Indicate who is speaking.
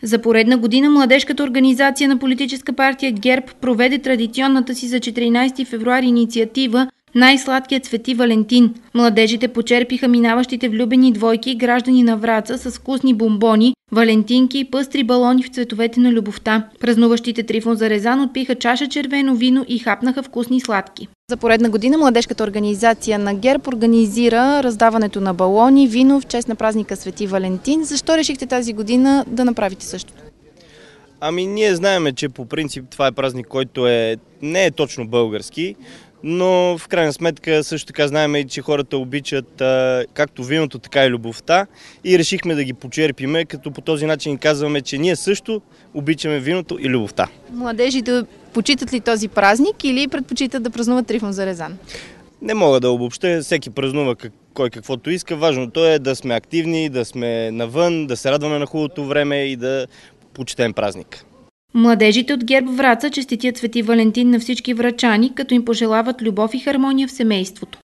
Speaker 1: За поредна година младежката организация на политическа партия ГЕРБ проведе традиционната си за 14 февруари инициатива "Най-сладкият Свети Валентин". Младежите почерпиха минаващите влюбени двойки и граждани на Враца с вкусни бомбони, валентинки и пъстри балони в цветовете на любовта. Празнуващите Трифон Зарезан отпиха чаша червено вино и хапнаха вкусни сладки. За поредна година младежката организация на ГЕРБ организира раздаването на балони, вино в чест на празника Свети Валентин. Защо решихте тази година да направите същото?
Speaker 2: Ние знаем, че по принцип това е празник, който не е точно български, но в крайна сметка също така знаем, че хората обичат както виното, така и любовта и решихме да ги почерпиме, като по този начин казваме, че ние също обичаме виното и любовта.
Speaker 1: Младежите почитат ли този празник или предпочитат да празнуват Трифон Зарезан?
Speaker 2: Не мога да обобщя, всеки празнува кой каквото иска. Важното е да сме активни, да сме навън, да се радваме на хубавото време и да почетем празник.
Speaker 1: Младежите от ГЕРБ Враца честитят Свети Валентин на всички врачани, като им пожелават любов и хармония в семейството.